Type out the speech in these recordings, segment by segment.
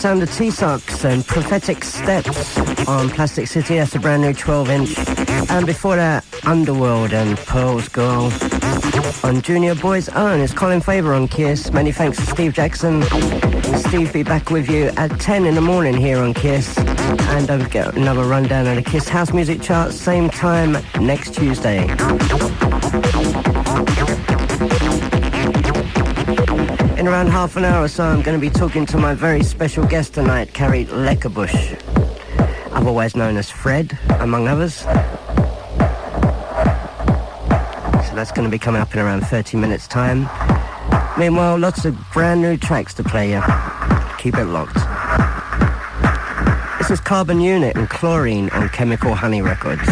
Sound of T-Sox and Prophetic Steps on Plastic City. That's a brand new 12-inch. And before that, Underworld and Pearl's Girl on Junior Boy's Own. It's Colin Faver on Kiss. Many thanks to Steve Jackson. Steve be back with you at 10 in the morning here on Kiss. And don't forget another rundown of the Kiss House Music Charts, same time next Tuesday. In around half an hour or so, I'm going to be talking to my very special guest tonight, Carrie Leckerbush, otherwise known as Fred, among others. So that's going to be coming up in around 30 minutes' time. Meanwhile, lots of brand new tracks to play you. Keep it locked. This is Carbon Unit and Chlorine on Chemical Honey Records.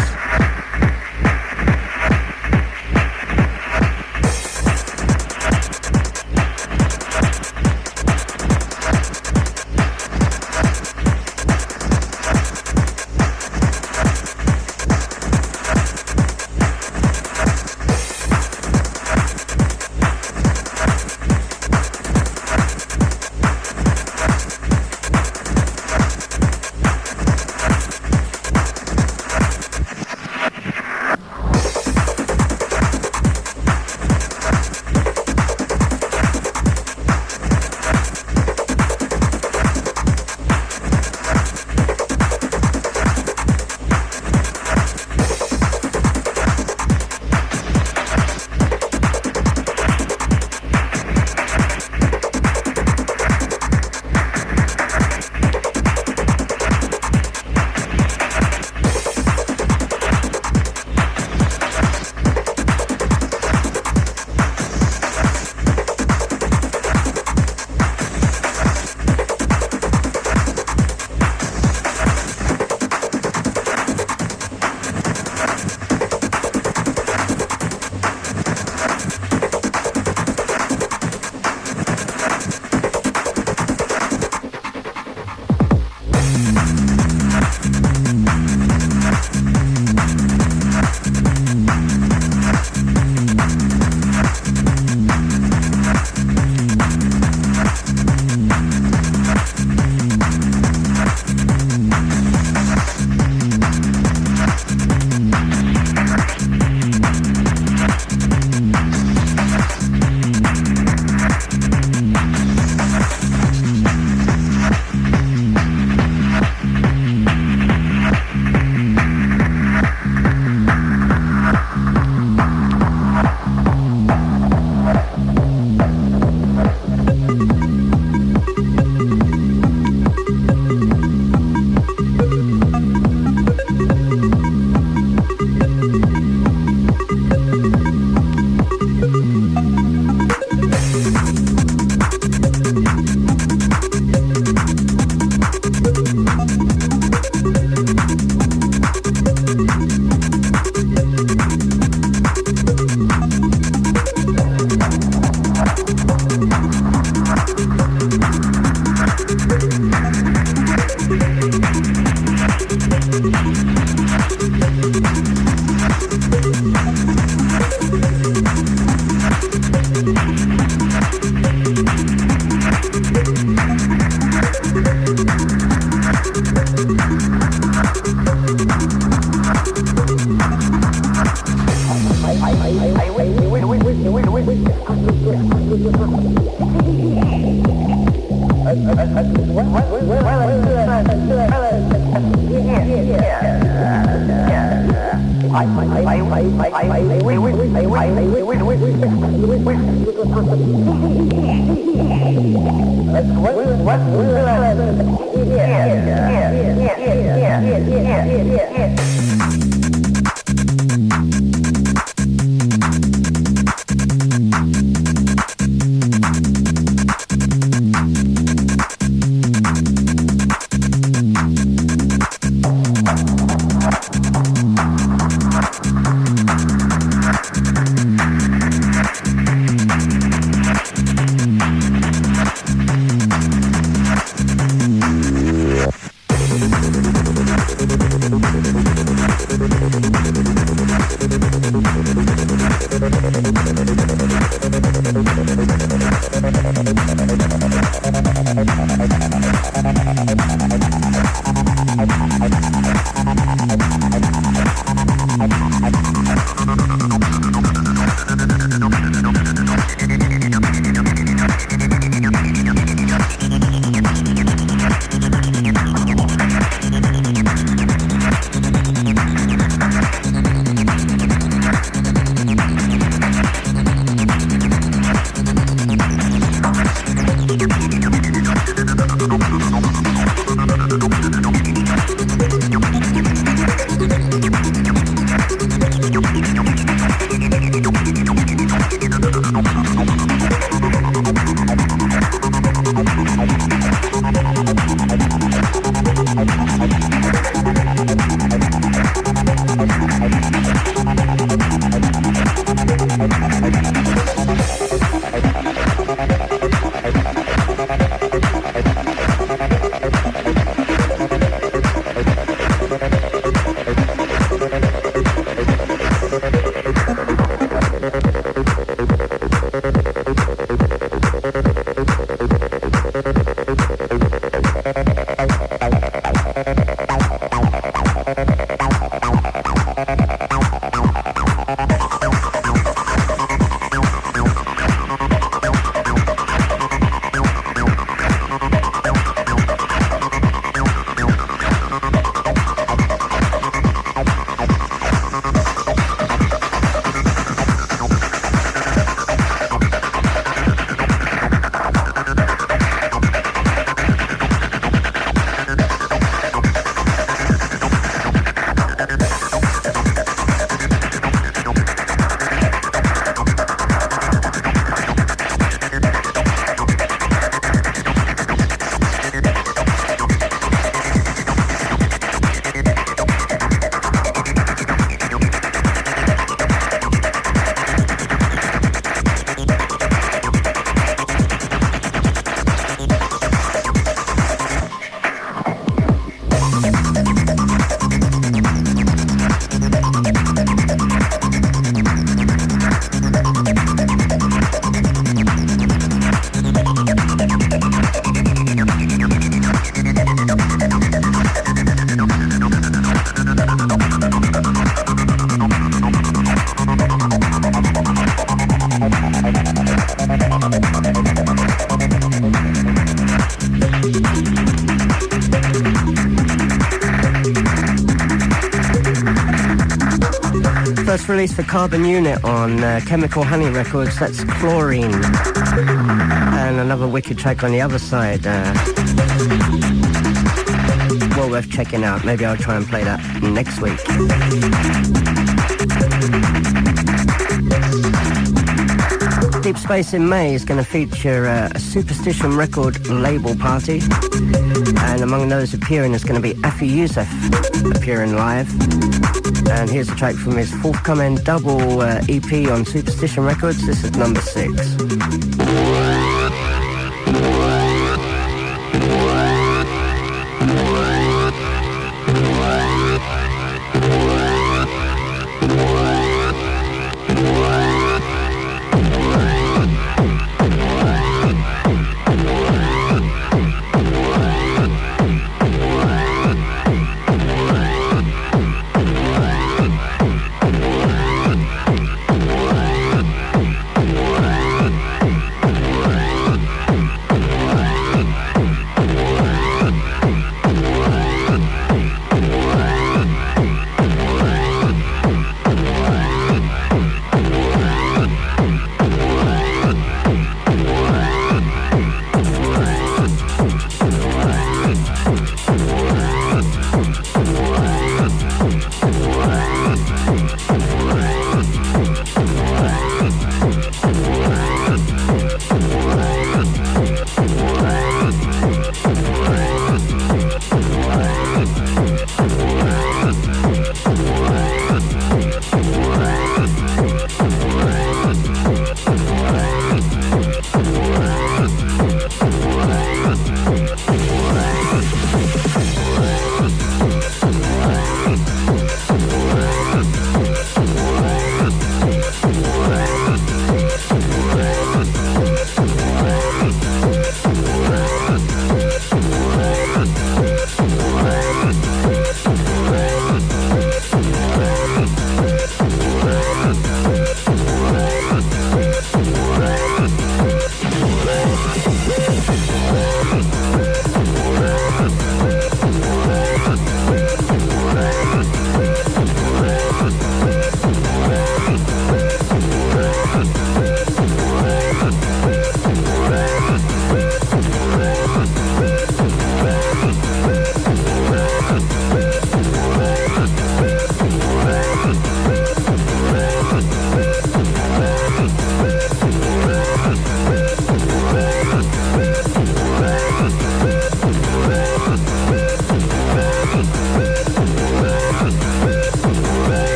First release for Carbon Unit on Chemical Honey Records, that's Chlorine. And another wicked track on the other side. Well worth checking out. Maybe I'll try and play that next week. Deep Space in May is going to feature a Superstition record label party. And among those appearing is going to be Afi Youssef appearing live. And here's a track from his forthcoming double EP on Superstition Records. This is number 6.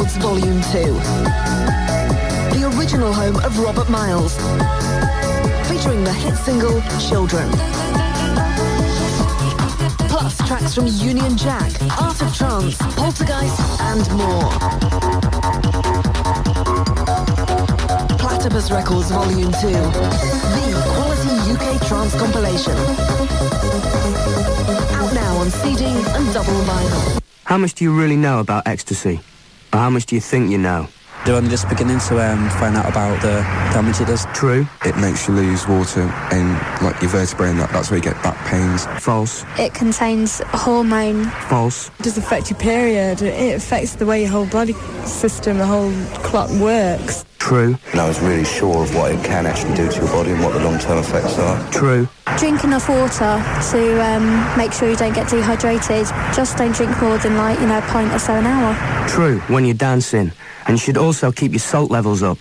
Records Volume 2. The original home of Robert Miles. Featuring the hit single, Children. Plus tracks from Union Jack, Art of Trance, Poltergeist, and more. Platypus Records Volume 2. The quality UK trance compilation. Out now on CD and double vinyl. How much do you really know about ecstasy? Or how much do you think you know? They're only just beginning to find out about the damage it does. True. It makes you lose water in like your vertebrae, and that's where you get back pains. False. It contains a hormone. False. It does affect your period. It affects the way your whole body system, the whole clock works. True. And I was really sure of what it can actually do to your body and what the long-term effects are. True. Drink enough water to make sure you don't get dehydrated. Just don't drink more than a pint or so an hour. True, when you're dancing. And you should also keep your salt levels up.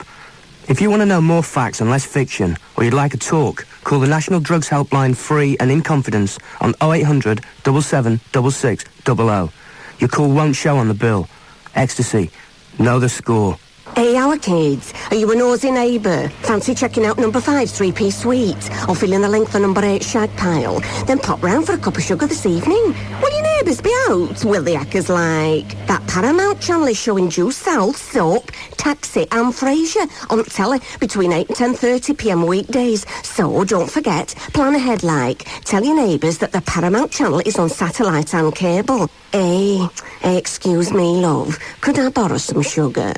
If you want to know more facts and less fiction, or you'd like a talk, call the National Drugs Helpline free and in confidence on 0800 7766 00. Your call won't show on the bill. Ecstasy. Know the score. Hey, our kids, are you a nosy neighbour? Fancy checking out number 5's three-piece suite? Or feeling the length of number 8 shag pile? Then pop round for a cup of sugar this evening. Will your neighbours be out? Will the hackers like? That Paramount channel is showing Due South, Soap, Taxi and Frasier on telly between 8 and 10:30pm weekdays. So don't forget, plan ahead like. Tell your neighbours that the Paramount channel is on satellite and cable. Hey, excuse me, love. Could I borrow some sugar?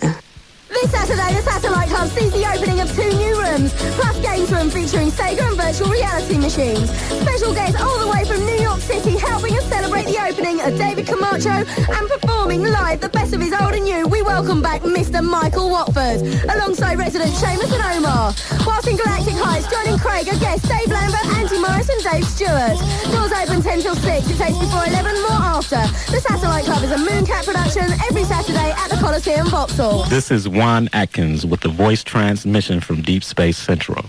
This Saturday, the Satellite Club sees the opening of 2 new rooms, plus games room featuring Sega and virtual reality machines. Special guests all the way from New York City helping us celebrate the opening of David Camacho and performing live the best of his old and new. We welcome back Mr. Michael Watford, alongside residents Seamus and Omar. Whilst in Galactic Heights, joining Craig are guests Dave Lambert, Andy Morris and Dave Stewart. Doors open 10 till 6, it takes before 11, more after. The Satellite Club is a Mooncat production every Saturday at the Coliseum Vauxhall. This is Juan Atkins with the voice transmission from Deep Space Central.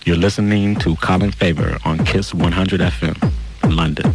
You're listening to Colin Faver on KISS 100 FM, London.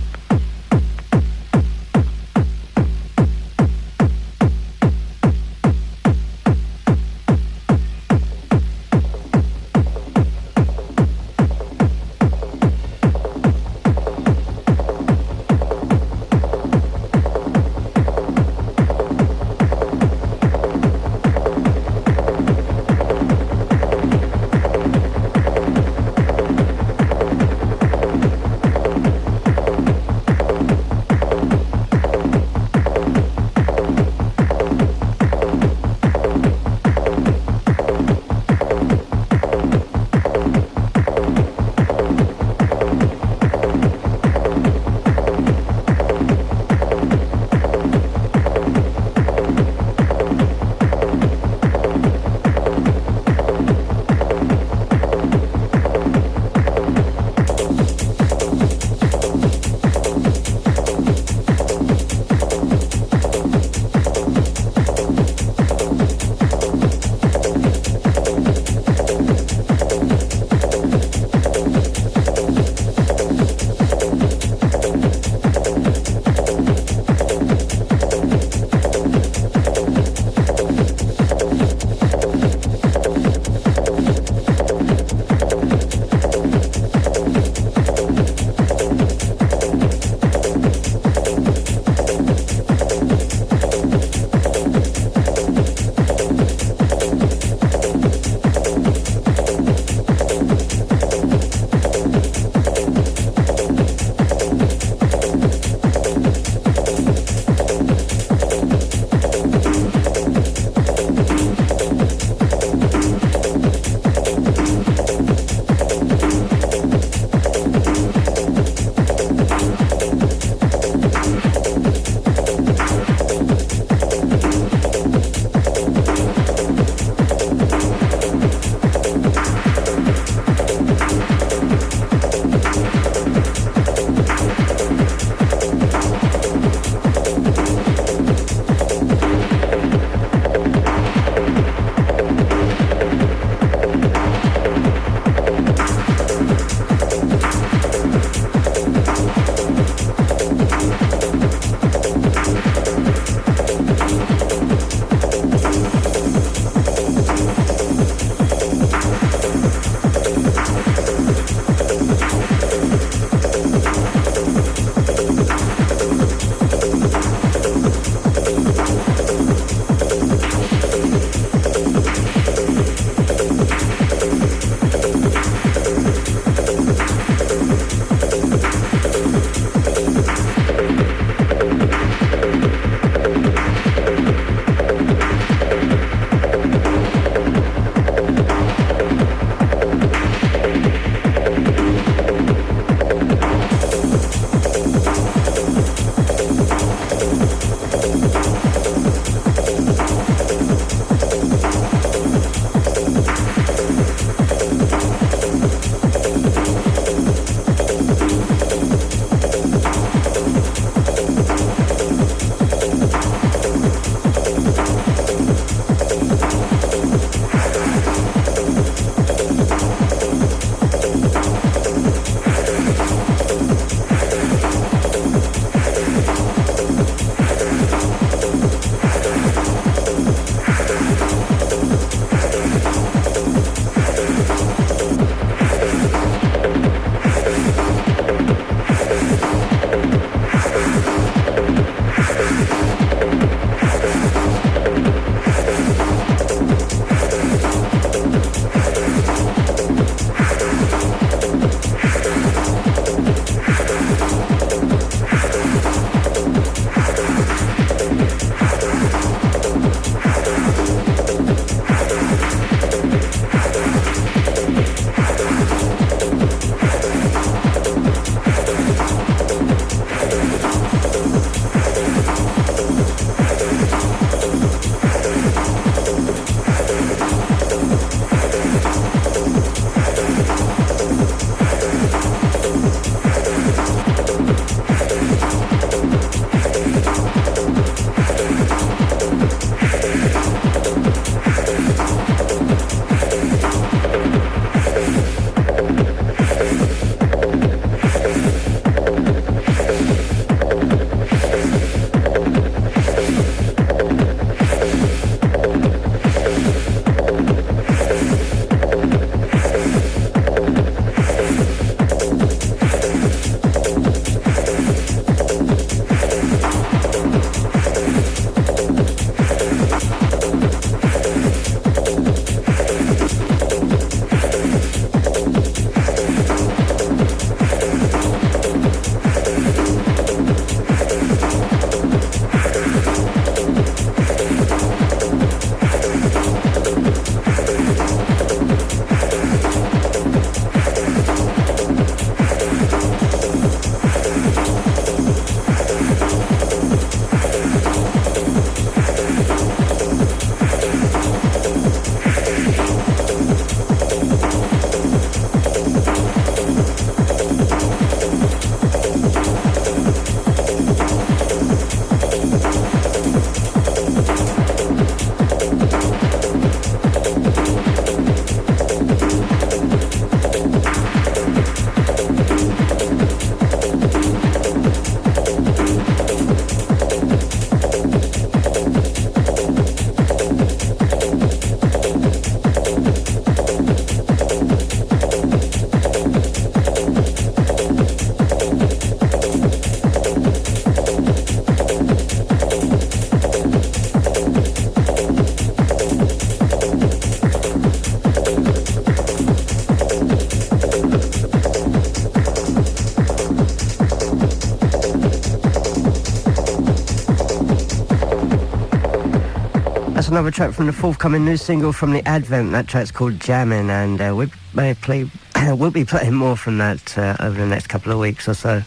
another track from the forthcoming new single from the Advent. That track's called Jammin', and we'll be playing more from that over the next couple of weeks or so.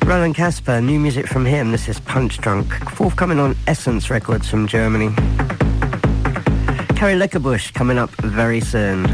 Roland Casper, new music from him. This is Punch Drunk, forthcoming on Essence Records from Germany. Carrie Leckerbusch coming up very soon.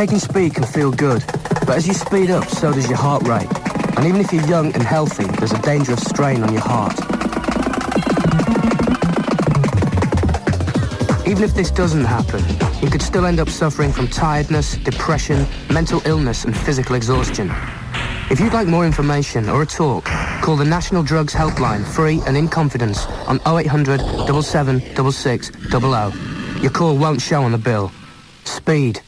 Taking speed can feel good, but as you speed up, so does your heart rate. And even if you're young and healthy, there's a danger of strain on your heart. Even if this doesn't happen, you could still end up suffering from tiredness, depression, mental illness and physical exhaustion. If you'd like more information or a talk, call the National Drugs Helpline free and in confidence on 0800 7766 00. Your call won't show on the bill. Speed.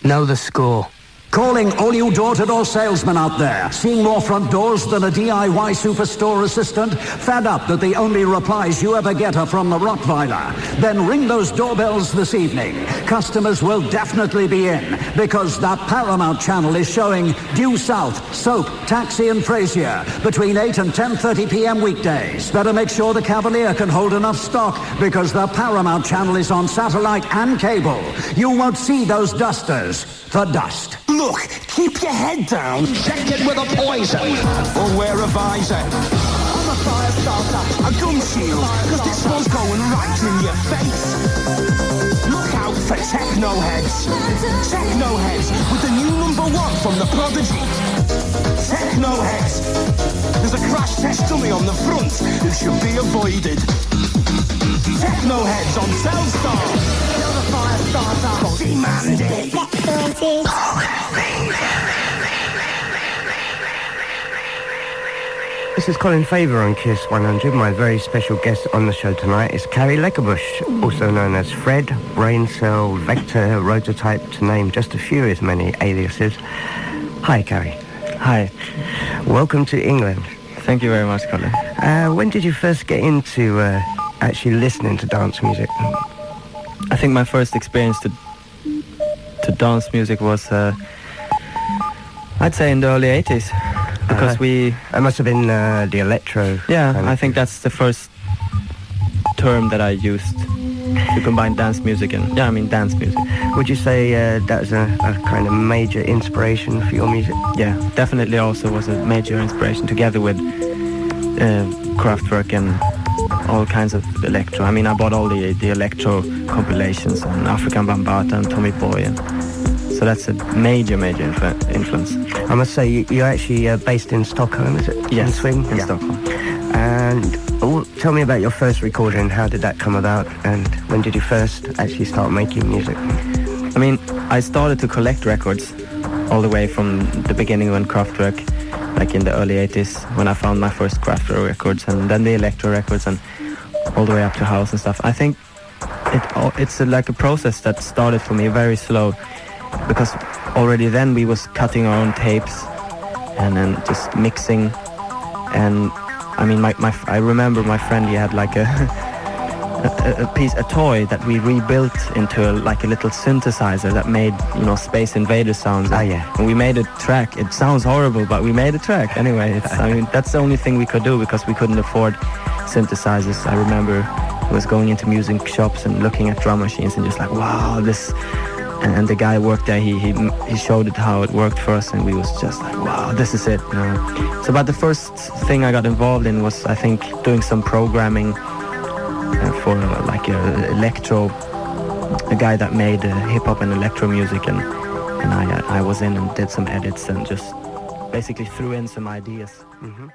Know the score. Calling all you door-to-door salesmen out there. Seeing more front doors than a DIY superstore assistant? Fed up that the only replies you ever get are from the Rottweiler? Then ring those doorbells this evening. Customers will definitely be in because that Paramount channel is showing Due South, Soap, Taxi and Frasier between 8 and 10:30 p.m. weekdays. Better make sure the Cavalier can hold enough stock because the Paramount channel is on satellite and cable. You won't see those dusters. The dust. Look, keep your head down. Check it with a poison. Or wear a visor. I'm a fire starter. A gun shield. Cause this one's going right in your face. Look out for techno heads. Techno heads with the new #1 from the Prodigy. Techno heads. There's a crash test dummy on the front who should be avoided. Techno heads on Telstar. You're the fire starter. Demand it. This is Colin Faver on Kiss 100. My very special guest on the show tonight is Carrie Leckerbush, also known as Fred, Brain Cell, Vector, Rototype, to name just a few of his many aliases. Hi, Carrie. Hi. Welcome to England. Thank you very much, Colin. When did you first get into actually listening to dance music? I think my first experience to dance music was, I'd say in the early 80s. Because it must have been the electro. Yeah, I think that's the first term that I used to combine dance music and, dance music. Would you say that was a kind of major inspiration for your music? Yeah, definitely also was a major inspiration together with Kraftwerk and all kinds of electro. I mean, I bought all the electro compilations and African Bambata and Tommy Boy, and so that's a major influence. I must say, you're actually based in Stockholm, is it? Yes, in Sweden? in Stockholm. And tell me about your first recording. How did that come about? And when did you first actually start making music? I mean, I started to collect records all the way from the beginning when Kraftwerk, like in the early 80s, when I found my first Kraftwerk records, and then the electro records, and all the way up to house and stuff. I think it's like a process that started for me very slow, because already then we was cutting our own tapes and then just mixing. And I mean, I remember my friend, he had like a toy that we rebuilt into like a little synthesizer that made, Space Invader sounds. Oh yeah. And we made a track. It sounds horrible, but we made a track anyway. That's the only thing we could do because we couldn't afford synthesizers. I remember I was going into music shops and looking at drum machines and just like, wow, this. And the guy worked there, he showed it how it worked for us, and we was just like, wow, this is it. So but the first thing I got involved in was, I think, doing some programming for like a guy that made hip-hop and electro music, and I was in and did some edits and just basically threw in some ideas. Mm-hmm.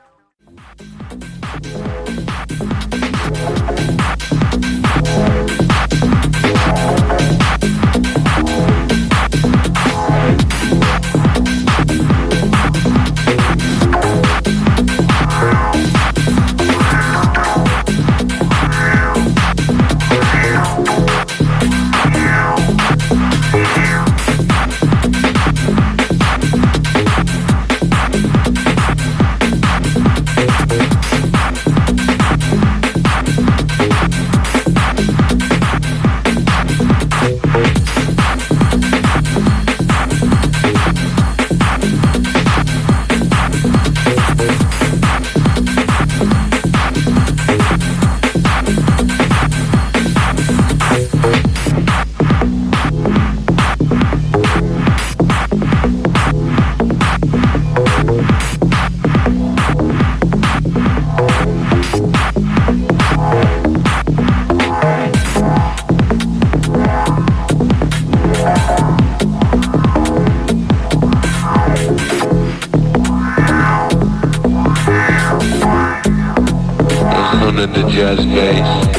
Colin the Jazz Bass.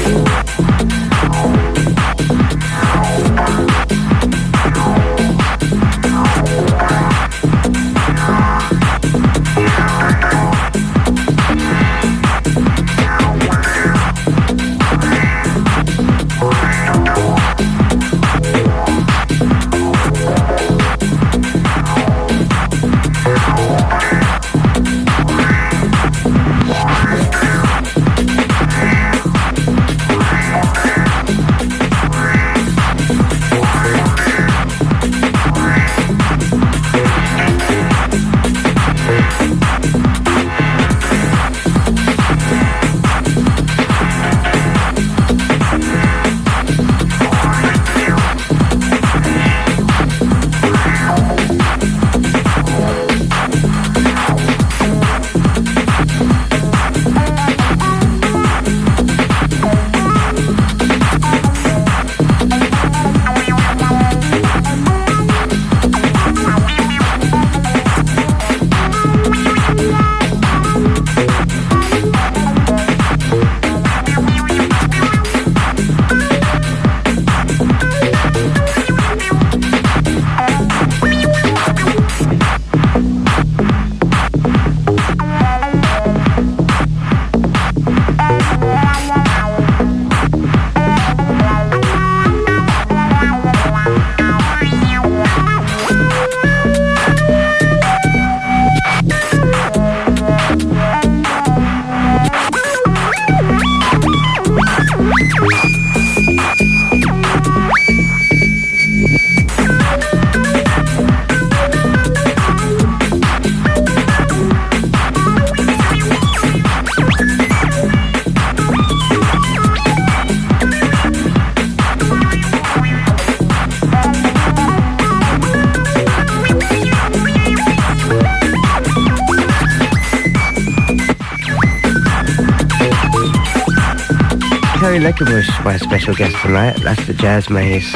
Leckerbush by a special guest tonight. That's the Jazz Maze,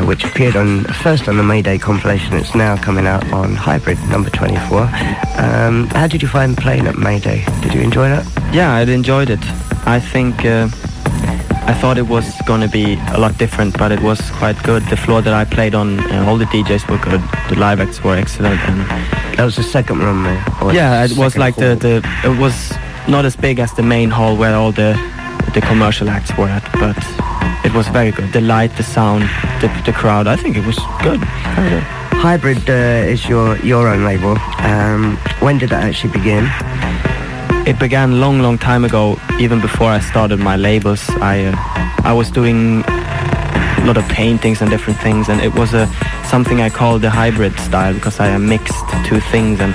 which appeared first on the Mayday compilation. It's now coming out on Hybrid number 24. How did you find playing at Mayday? Did you enjoy that? Yeah, I enjoyed it. I think I thought it was going to be a lot different, but it was quite good. The floor that I played on, all the DJs were good. The live acts were excellent. And that was the second room there? Yeah, it was like it was not as big as the main hall where all the commercial acts were at, but it was very good. The light, the sound, the crowd, I think it was good. Hybrid is your own label. When did that actually begin? It began long time ago, even before I started my labels. I was doing a lot of paintings and different things, and it was something I called the hybrid style, because I mixed two things, and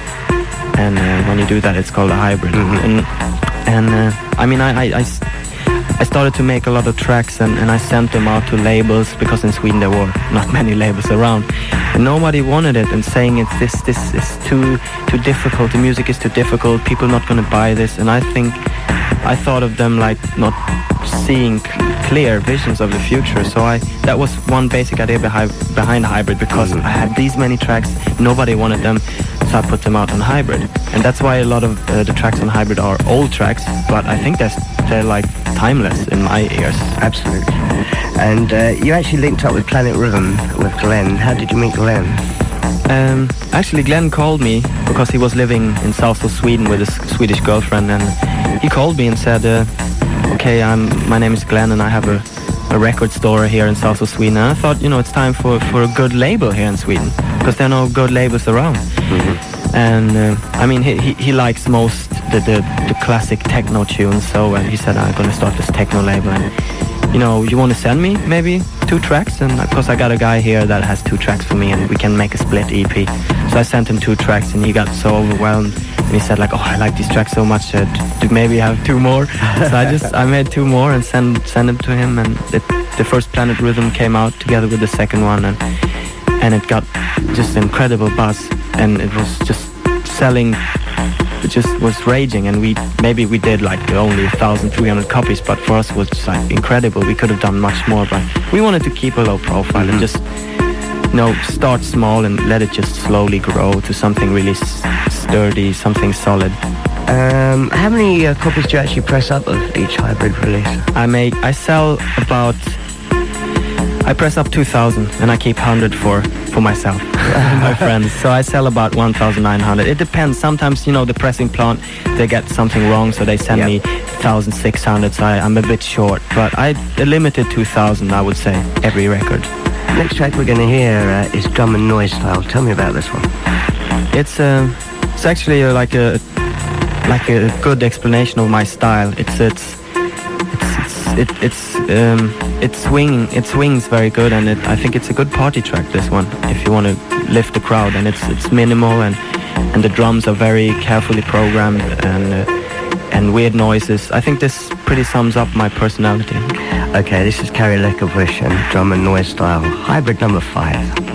when you do that, it's called a hybrid. I mean, I started to make a lot of tracks, and I sent them out to labels, because in Sweden there were not many labels around. And nobody wanted it, and saying this is too difficult, the music is too difficult, people are not going to buy this. And I think I thought of them like not seeing clear visions of the future. So that was one basic idea behind Hybrid, because I had these many tracks, nobody wanted them, so I put them out on Hybrid. And that's why a lot of the tracks on Hybrid are old tracks, but I think they're like timeless in my ears. Absolutely. And you actually linked up with Planet Rhythm with Glenn. How did you meet Glenn? Actually, Glenn called me because he was living in south of Sweden with his Swedish girlfriend, and he called me and said, okay, my name is Glenn, and I have a record store here in south of Sweden. And I thought, it's time for a good label here in Sweden, because there are no good labels around. And I mean, he likes most the classic techno tunes, so he said, I'm going to start this techno label, and you want to send me maybe 2 tracks? And of course I got a guy here that has 2 tracks for me, and we can make a split EP. So I sent him 2 tracks, and he got so overwhelmed, and he said like, oh, I like these tracks so much, do maybe have 2 more? So I made 2 more and sent them to him, and the first Planet Rhythm came out together with the second one, and it got just incredible buzz, and it was just selling. It just was raging, and we did like only 1,300 copies, but for us it was just like incredible. We could have done much more, but we wanted to keep a low profile and just start small and let it just slowly grow to something really sturdy, something solid. How many copies do you actually press up of each hybrid release? I press up 2,000 and I keep 100 for myself and my friends. So I sell about 1,900. It depends. Sometimes, the pressing plant, they get something wrong, so they send me 1,600, so I'm a bit short. But a limited 2,000, I would say, every record. Next track we're going to hear is Drum and Noise Style. Tell me about this one. It's actually like a good explanation of my style. It swings very good, and I think it's a good party track, this one, if you want to lift the crowd. And it's minimal, and the drums are very carefully programmed, and weird noises. I think this pretty sums up my personality. Okay, this is Carrie Leckerbush and Drum and Noise Style, hybrid number 5.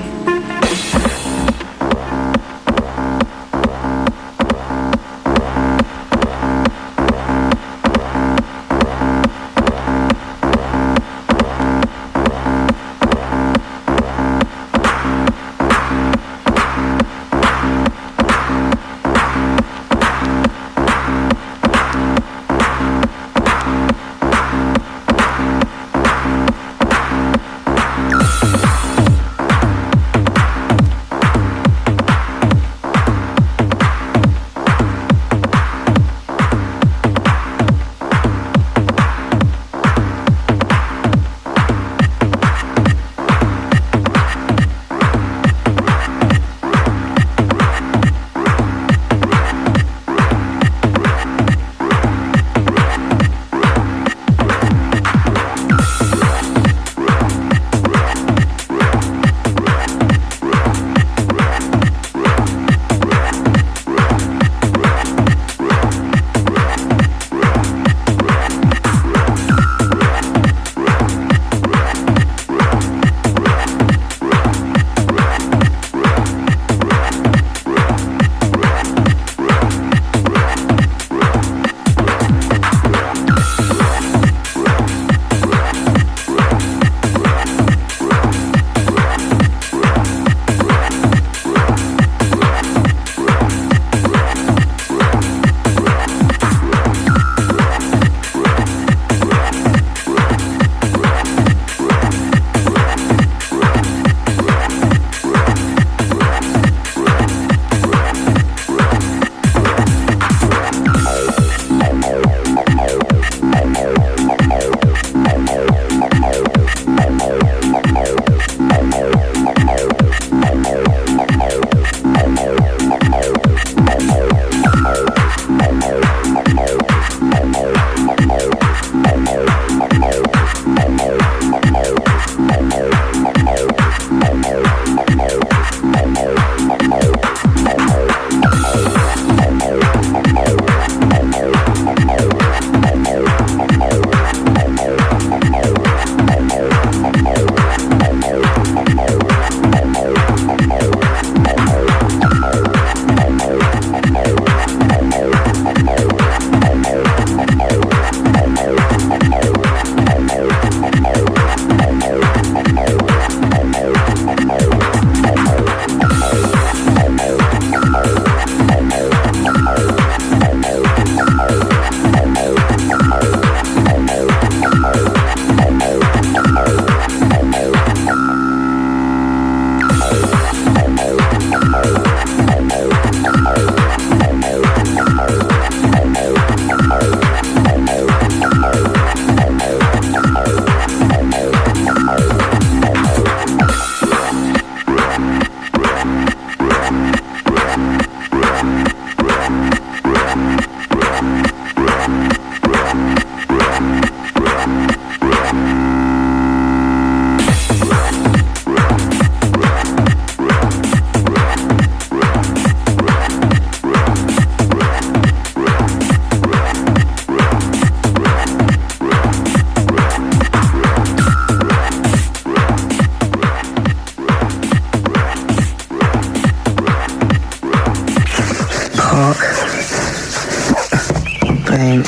bench,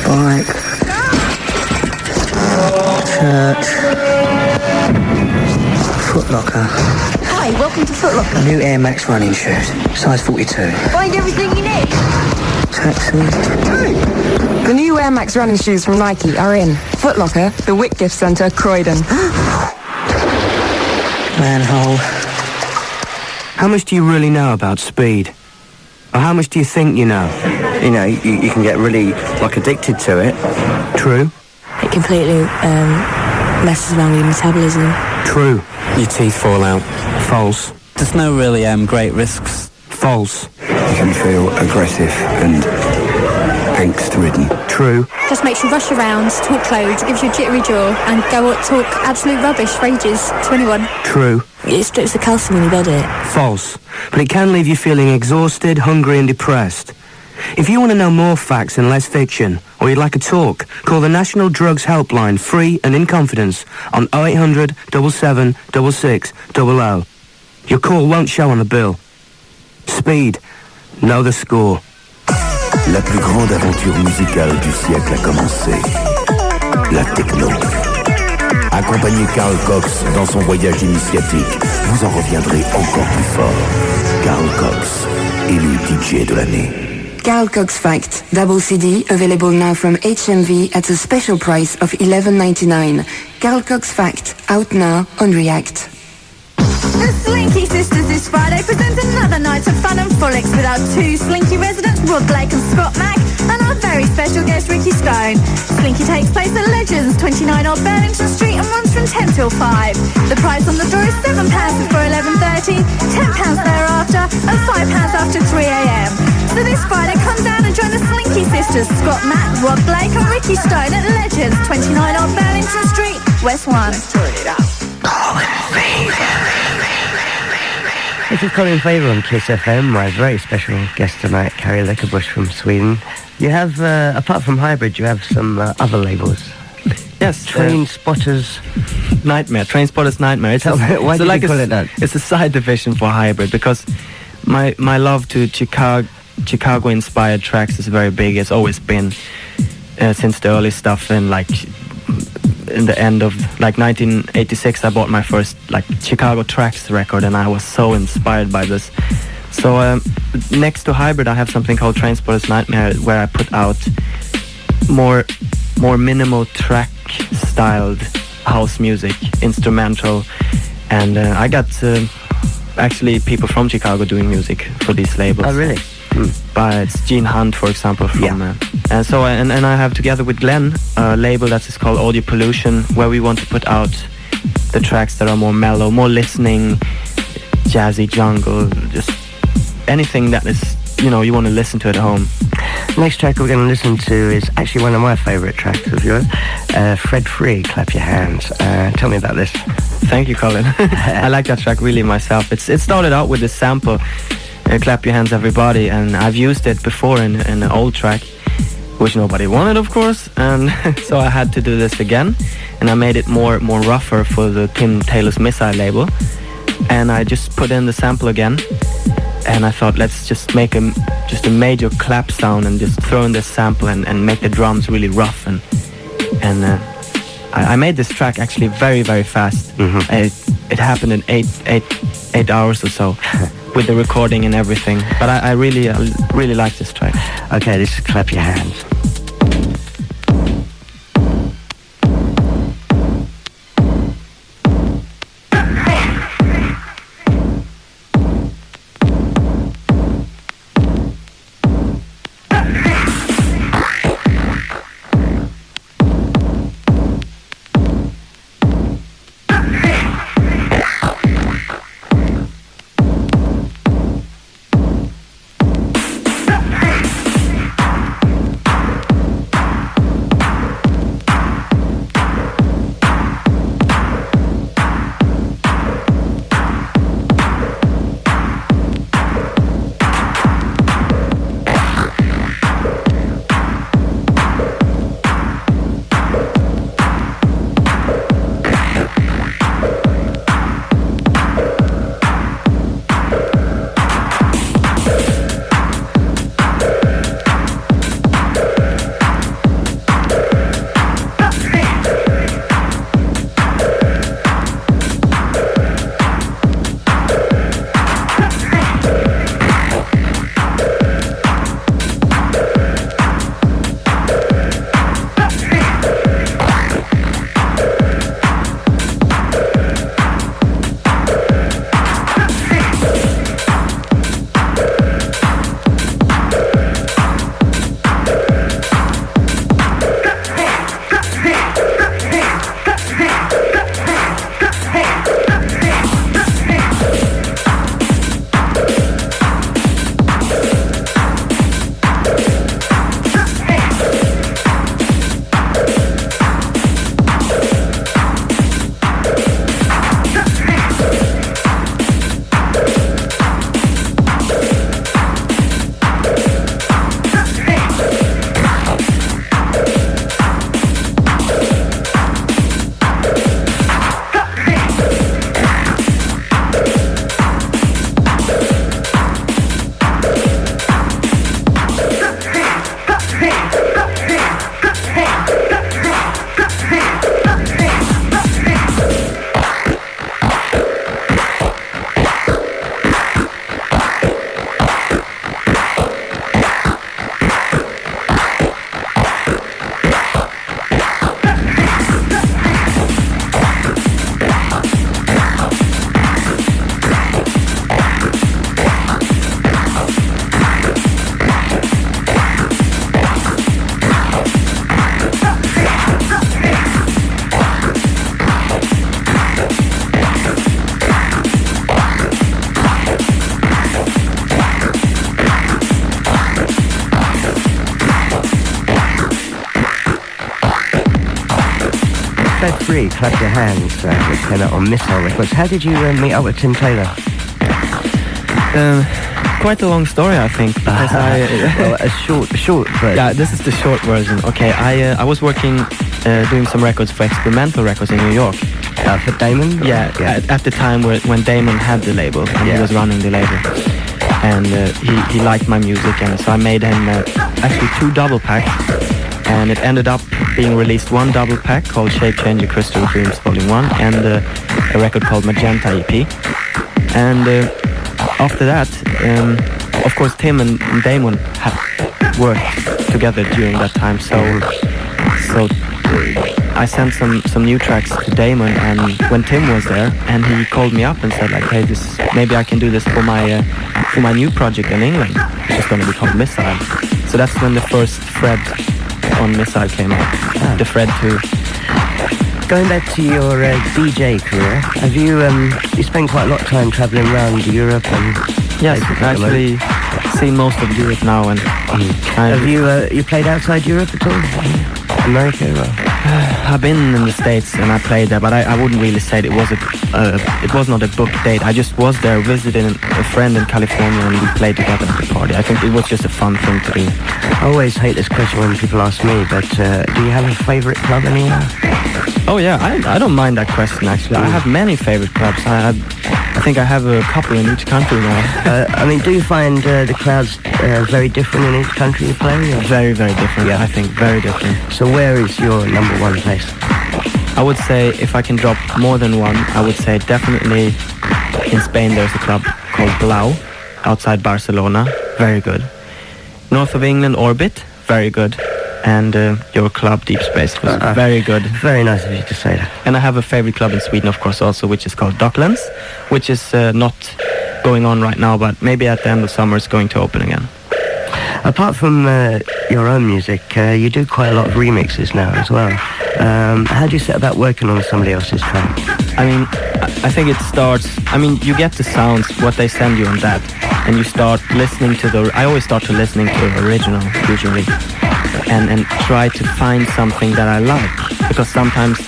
bike, church, Foot Locker. Hi, Hi, welcome to Foot Locker. New Air Max running shoes, size 42. Find everything you need. Taxi. The new Air Max running shoes from Nike are in. Foot Locker, the Wick Gift Centre, Croydon. Manhole. How much do you really know about speed? Or how much do you think you know? You know, you can get really, addicted to it. True. It completely messes around with your metabolism. True. Your teeth fall out. False. There's no really great risks. False. You can feel aggressive and angst-ridden. True. Just makes you rush around, talk loads, gives you a jittery jaw, and go on talk absolute rubbish for ages to anyone. True. It strips the calcium in your body. False. But it can leave you feeling exhausted, hungry and depressed. If you want to know more facts and less fiction, or you'd like a talk, call the National Drugs Helpline free and in confidence on 0800 77 66 00. Your call won't show on the bill. Speed. Know the score. La plus grande aventure musicale du siècle a commencé. La techno. Accompagnez Carl Cox dans son voyage initiatique. Vous en reviendrez encore plus fort. Carl Cox, élu DJ de l'année. Carl Cox Fact, double CD, available now from HMV at a special price of $11.99. Carl Cox Fact, out now on React. The Slinky Sisters this Friday present another night of fun and frolics with our two Slinky residents, Rod Blake and Scott Mack, and our very special guest, Ricky Stone. Slinky takes place at Legends, 29 Old Burlington Street, and runs from 10 till 5. The price on the door is £7 before 11:30, £10 thereafter, and £5 after 3 a.m. So this Friday, come down and join the Slinky Sisters, Scott Mack, Rod Blake and Ricky Stone at Legends, 29 Old Burlington Street, West 1. Turn it up. Colin Faver. This is Colin Faver on Kiss FM, my very special guest tonight, Carrie Leckerbusch from Sweden. You have, apart from Hybrid, you have some other labels. Yes. Train Spotters Nightmare. Train Spotters Nightmare. Why did you call it that? It's a side division for Hybrid because my love to Chicago-inspired tracks is very big. It's always been since the early stuff and in the end of 1986 I bought my first Chicago Tracks record and I was so inspired by this. So next to Hybrid I have something called Train Spotters Nightmare where I put out more minimal track styled house music, instrumental, and I got actually people from Chicago doing music for these labels. Oh really? But it's Gene Hunt, for example, from and so and I have together with Glenn a label that is called Audio Pollution, where we want to put out the tracks that are more mellow, more listening, jazzy jungle, just anything that is you want to listen to at home. Next track we're going to listen to is actually one of my favourite tracks of yours, Fred Free, Clap Your Hands. Tell me about this. Thank you, Colin. I like that track really myself. It started out with this sample, Clap Your Hands Everybody, and I've used it before in an old track, which nobody wanted, of course, and so I had to do this again, and I made it more rougher for the Tim Taylor's Missile label, and I just put in the sample again, and I thought let's just make a major clap sound and just throw in this sample and make the drums really rough, and I made this track actually very, very fast. It happened in eight hours or so. With the recording and everything, but I really like this track. Okay, this is Clap Your Hands. Fred Free, Clap Your Hands, which came out on Missile Records. How did you meet up with Tim Taylor? Quite a long story, I think. Because well, a short version. Yeah, this is the short version. Okay, I was working, doing some records for Experimental Records in New York. For Damon? Yeah, at the time when Damon had the label, and he was running the label. And he liked my music, and so I made him actually 2 double packs. And it ended up being released 1 double pack called Shape Changer Crystal Dreams Volume 1 and a record called Magenta EP. And after that, of course, Tim and Damon had worked together during that time. So I sent some new tracks to Damon, and when Tim was there, and he called me up and said like, hey, maybe I can do this for my new project in England, which is going to be called Missile. So that's when the first Fred on Missile came out, the Fred 2. Going back to your DJ career, have you spent quite a lot of time travelling around Europe and... Yes, I've actually seen most of Europe now. And have you played outside Europe at all? America? I've been in the States and I played there, but I wouldn't really say it was not a booked date. I just was there visiting a friend in California and we played together at the party. I think it was just a fun thing to do. I always hate this question when people ask me, but do you have a favourite club anywhere? Oh yeah, I don't mind that question actually. I have many favourite clubs. I think I have a couple in each country now. I mean, do you find the crowds very different in each country you play? Or? Very, very different. Yeah, I think very different. So where is your number one place? I would say, if I can drop more than one, I would say definitely in Spain there's a club called Blau, outside Barcelona. Very good. North of England, Orbit. Very good. And your club, Deep Space, was very good. Very nice of you to say that. And I have a favorite club in Sweden, of course, also, which is called Docklands, which is not going on right now, but maybe at the end of summer it's going to open again. Apart from your own music, you do quite a lot of remixes now as well. How do you set about working on somebody else's track? I mean, I think it starts... I mean, you get the sounds, what they send you on that, and you start listening to the... I always start to listening to the original, usually. And try to find something that I like, because sometimes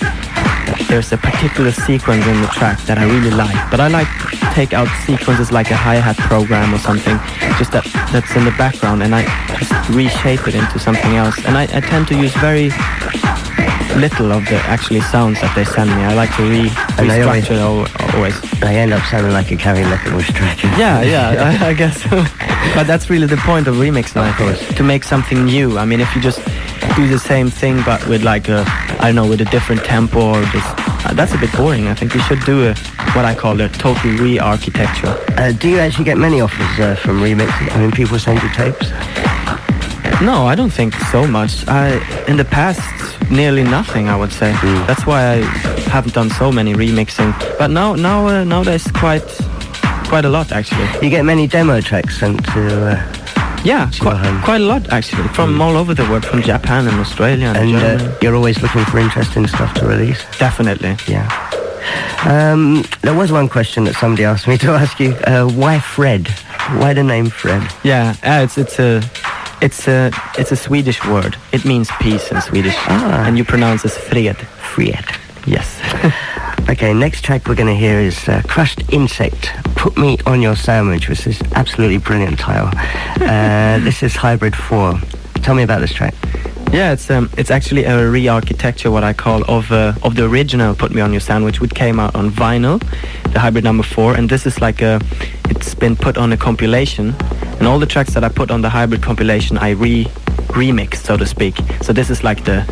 there's a particular sequence in the track that I really like, but I like to take out sequences like a hi-hat program or something, just that's in the background, and I just reshape it into something else. And I tend to use very little of the actually sounds that they send me. I like to restructure always. They end up sounding like a Carrie Leckenbush track. Yeah, I guess so. But that's really the point of remixing, of course, to make something new. I mean, if you just do the same thing but with like with a different tempo or just that's a bit boring. I think we should do what I call a total re-architecture. Do you actually get many offers from remixing? I mean, people send you tapes? No, I don't think so much. In the past, nearly nothing, I would say. That's why I haven't done so many remixing. But nowadays quite a lot, actually. You get many demo tracks sent to... Yeah, quite a lot, actually, from all over the world, from Japan and Australia and Germany. You're always looking for interesting stuff to release? Definitely. Yeah. There was one question that somebody asked me to ask you. Why Fred? Why the name Fred? Yeah, it's a Swedish word. It means peace in Swedish. And you pronounce it Fred. Fred. Yes. Okay, next track we're going to hear is Crushed Insect, Put Me On Your Sandwich, which is absolutely brilliant title. This is Hybrid 4. Tell me about this track. Yeah, it's actually a re-architecture, what I call, of the original Put Me On Your Sandwich, which came out on vinyl, the Hybrid number 4, and this is it's been put on a compilation, and all the tracks that I put on the Hybrid compilation I remixed, so to speak. So this is like the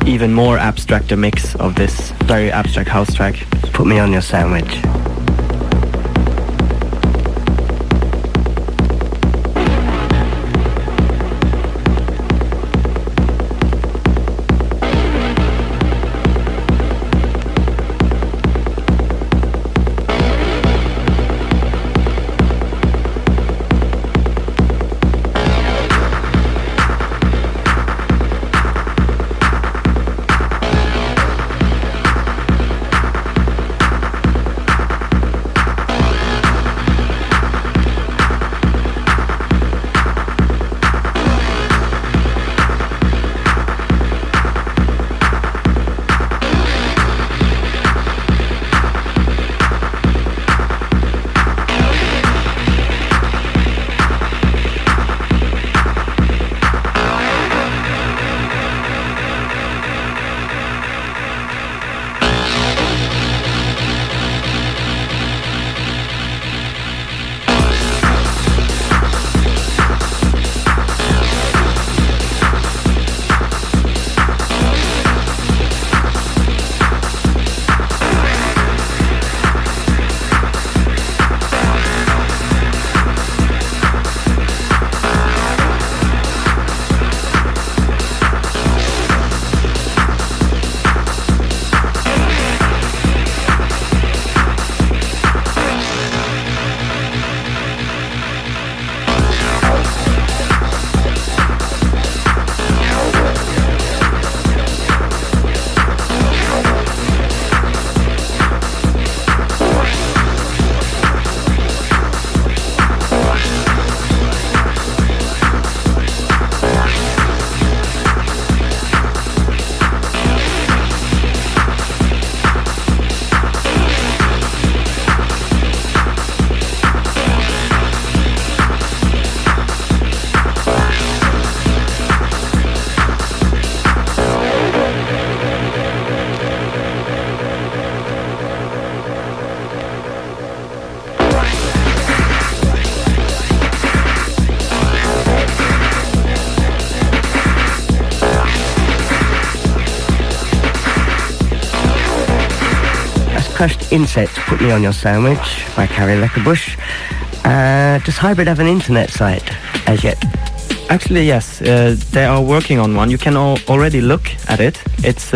even more abstracter mix of this very abstract house track. Put Me On Your Sandwich. Crushed Insects, Put Me On Your Sandwich by Carrie Leckerbusch. Does Hybrid have an internet site as yet? Actually, yes. They are working on one. You can already look at it. It's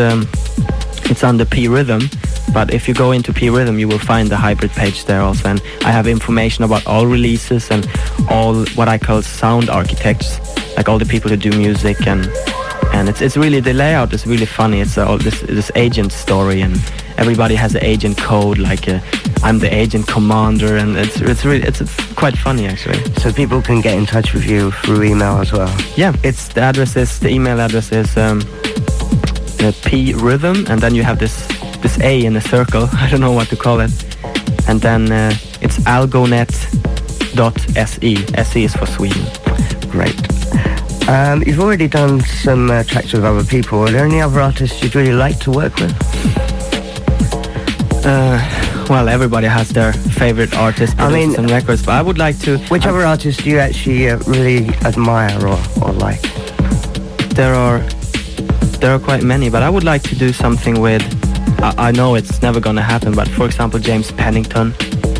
under P Rhythm. But if you go into P Rhythm, you will find the Hybrid page there also. And I have information about all releases and all what I call sound architects, like all the people who do music. And it's really, the layout is really funny. It's all this agent story, and everybody has an agent code, like I'm the agent commander, and it's quite funny actually. So people can get in touch with you through email as well? Yeah, the email address is P Rhythm, and then you have this A in a circle. I don't know what to call it. And then it's algonet.se. SE is for Sweden. Great. You've already done some tracks with other people. Are there any other artists you'd really like to work with? Well, everybody has their favorite artists and records, but I would like to... Which other artists do you actually really admire or like? There are quite many, but I would like to do something with... I know it's never gonna happen, but for example, James Pennington,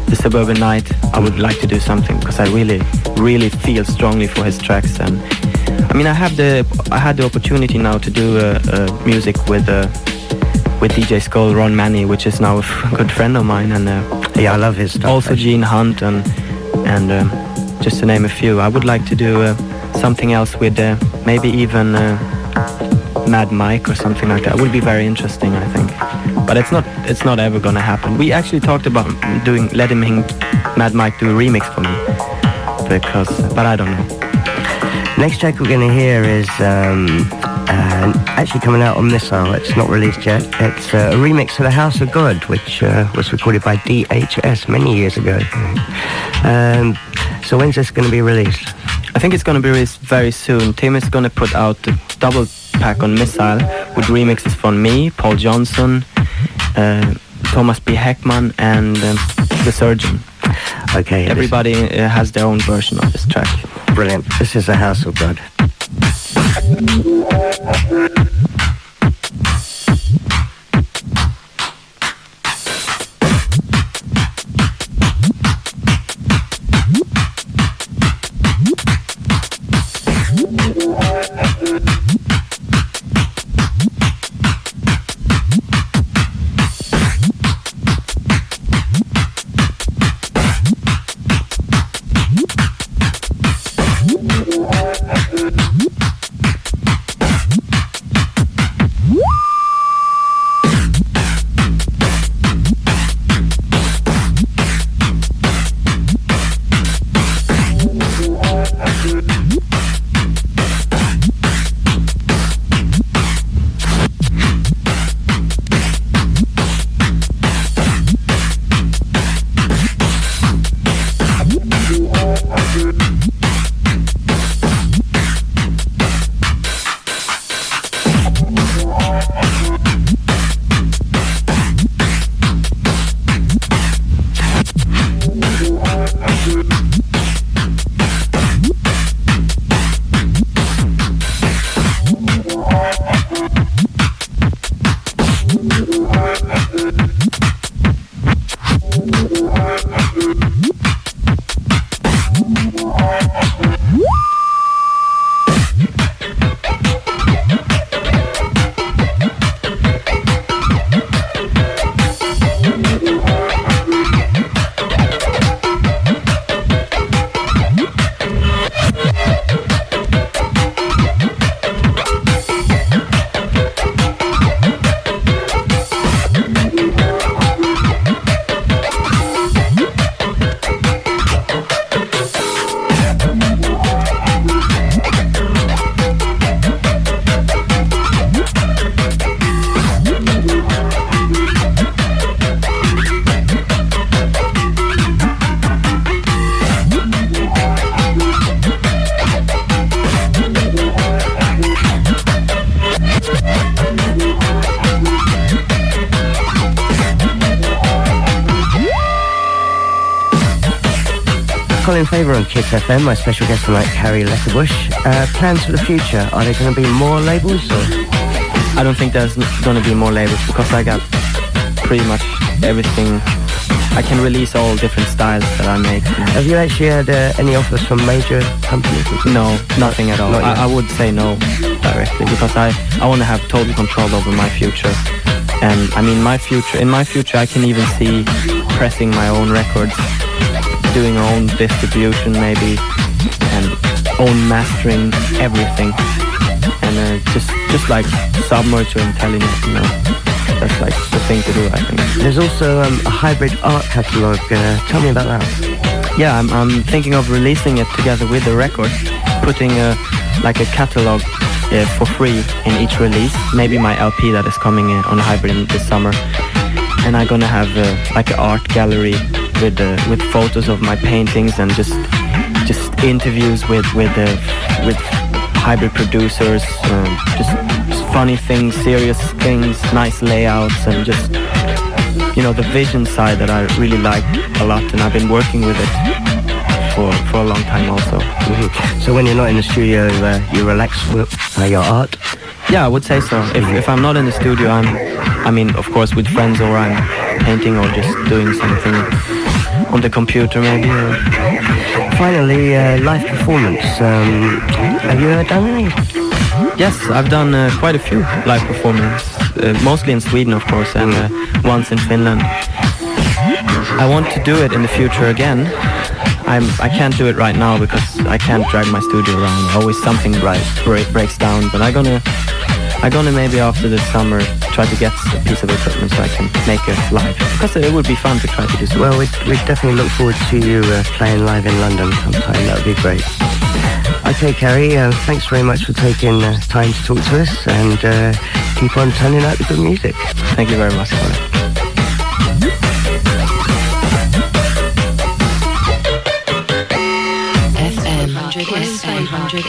The Suburban Night, I would like to do something because I really, really feel strongly for his tracks. And I mean, I had the opportunity now to do music with DJ Skull, Ron Manny, which is now a good friend of mine, and yeah, I love his stuff. Also Gene Hunt and just to name a few. I would like to do something else with maybe even Mad Mike or something like that. It would be very interesting, I think. But it's not ever gonna happen. We actually talked about letting Mad Mike do a remix for me, but I don't know. Next track we're gonna hear is actually coming out on Missile. It's not released yet. It's a remix of The House of God, which was recorded by DHS many years ago. So when's this going to be released? I think it's going to be released very soon. Tim is going to put out the double pack on Missile with remixes from me, Paul Johnson, Thomas B. Heckman, and The Surgeon. Okay. Everybody has their own version of this track. Brilliant. This is The House of God. Colin, Faver on Kiss FM. My special guest tonight, Carrie Leckerbusch. Plans for the future? Are there going to be more labels? Or? I don't think there's going to be more labels because I got pretty much everything. I can release all different styles that I make. Have you actually had any offers from major companies? No, nothing at all. I would say no directly because I want to have total control over my future. And I mean, in my future, I can even see pressing my own records, doing own distribution maybe, and own mastering everything, and just like submerge your intelligence, you know. That's like the thing to do, I think. There's also a hybrid art catalogue. Tell me about that. Yeah, I'm thinking of releasing it together with the record, putting a catalogue for free in each release. Maybe my LP that is coming on a hybrid this summer, and I'm gonna have like an art gallery with photos of my paintings and just interviews with hybrid producers, just funny things, serious things, nice layouts, and just, you know, the vision side that I really like a lot, and I've been working with it for a long time also. So when you're not in the studio, you relax with your art? Yeah, I would say so. If I'm not in the studio, I mean, of course, with friends, or I'm painting or just doing something on the computer maybe. Finally, live performance. Have you done any? Yes, I've done quite a few live performances, mostly in Sweden, of course, and once in Finland. I want to do it in the future again. I can't do it right now because I can't drag my studio around. Always something breaks down. But I'm gonna maybe after the summer try to get a piece of equipment so I can make it live. Because it would be fun to try to do something. Well, we definitely look forward to you playing live in London sometime. That would be great. Okay, Carrie, thanks very much for taking time to talk to us, and keep on turning out the good music. Thank you very much, Colin. FM 100.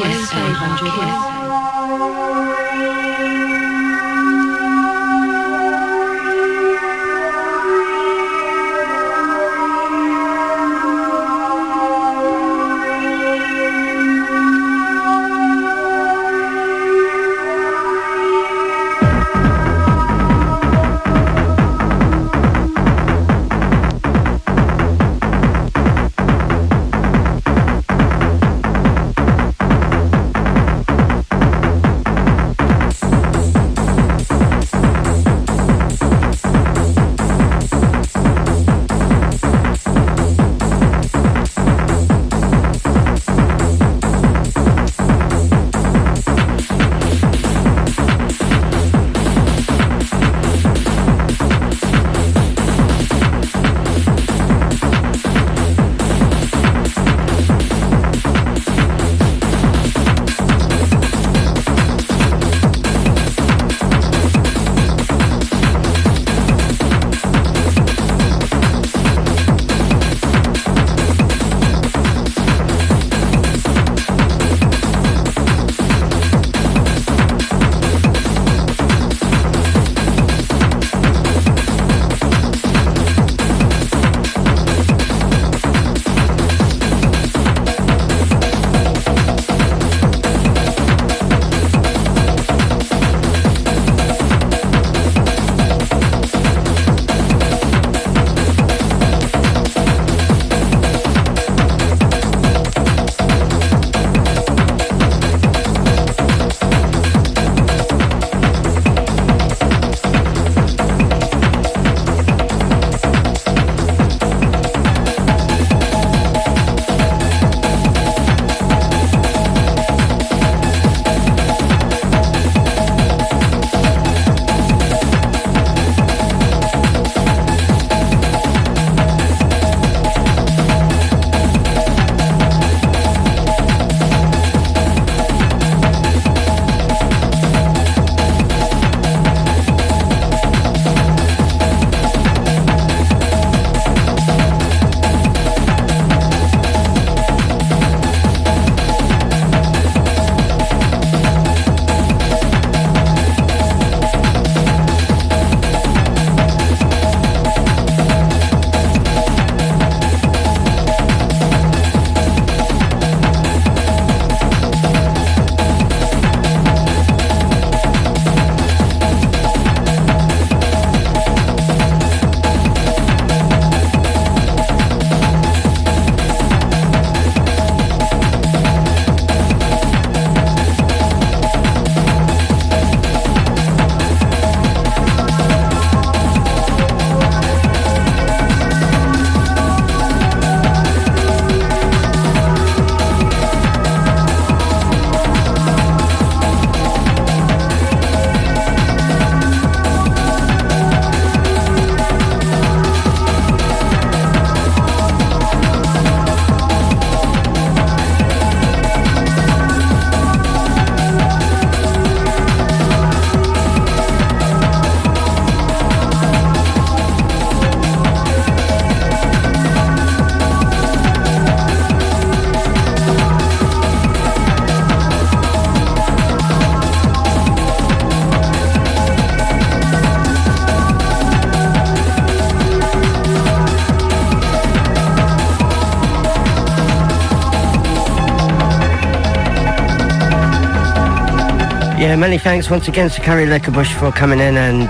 Yeah, many thanks once again to Carrie Leckerbush for coming in and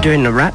doing the rap.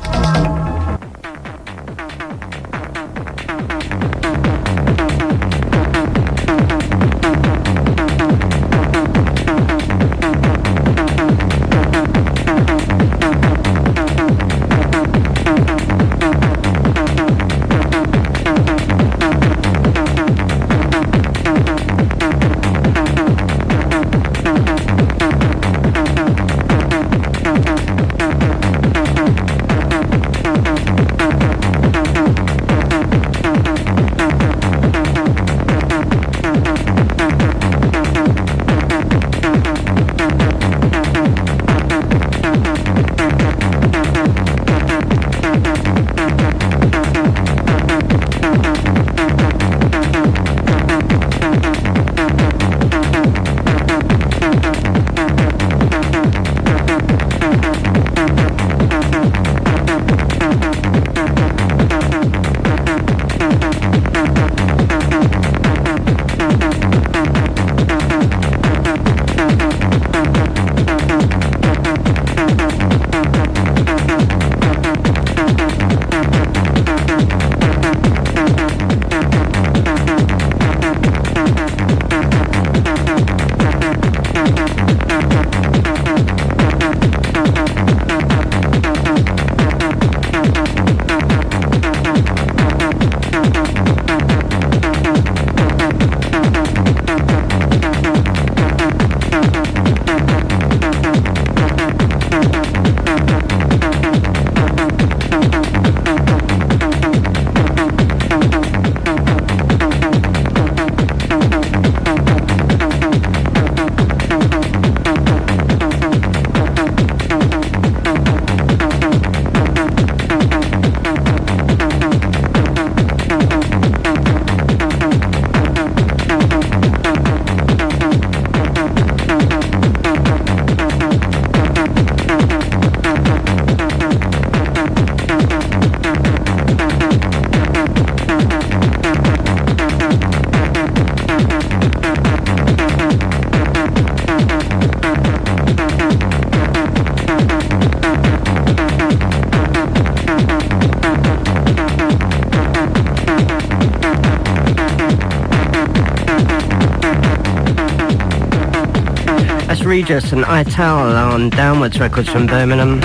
Regis and Ital on Downwards Records from Birmingham.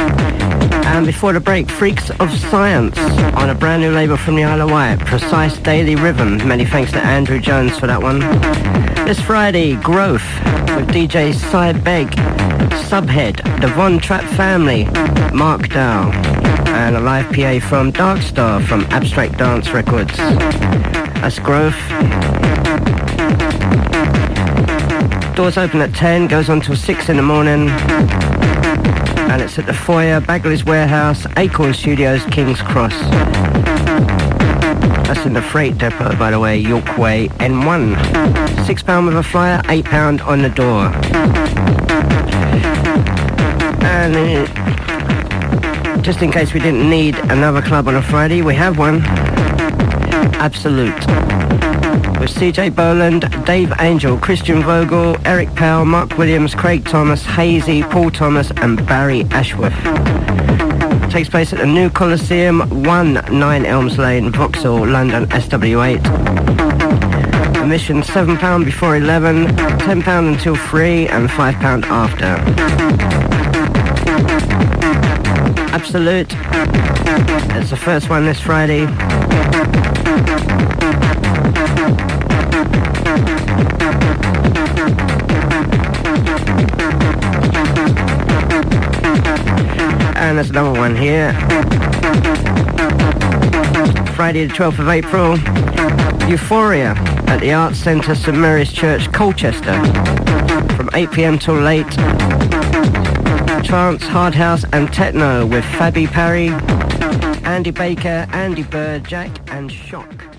And before the break, Freaks of Science on a brand new label from the Isle of Wight, Precise Daily Rhythm. Many thanks to Andrew Jones for that one. This Friday, Growth with DJ Cybeg, Subhead, the Von Trapp Family, Mark Dow, and a live PA from Darkstar from Abstract Dance Records. That's Growth. Doors open at 10, goes on till 6 in the morning. And it's at the foyer, Bagley's Warehouse, Acorn Studios, King's Cross. That's in the freight depot, by the way, York Way, N1. £6 with a flyer, £8 on the door. And just in case we didn't need another club on a Friday, we have one. Absolute. With CJ Boland, Dave Angel, Christian Vogel, Eric Powell, Mark Williams, Craig Thomas, Hazy, Paul Thomas and Barry Ashworth. Takes place at the New Coliseum, 9 Elms Lane, Vauxhall, London, SW8. Admission £7 before 11, £10 until 3 and £5 after. Absolute. It's the first one this Friday. And there's another one here. Friday the 12th of April, Euphoria at the Arts Centre, St Mary's Church, Colchester, from 8 p.m. till late. Trance, hard house and techno with Fabi Parry, Andy Baker, Andy Bird, Jack and Shock.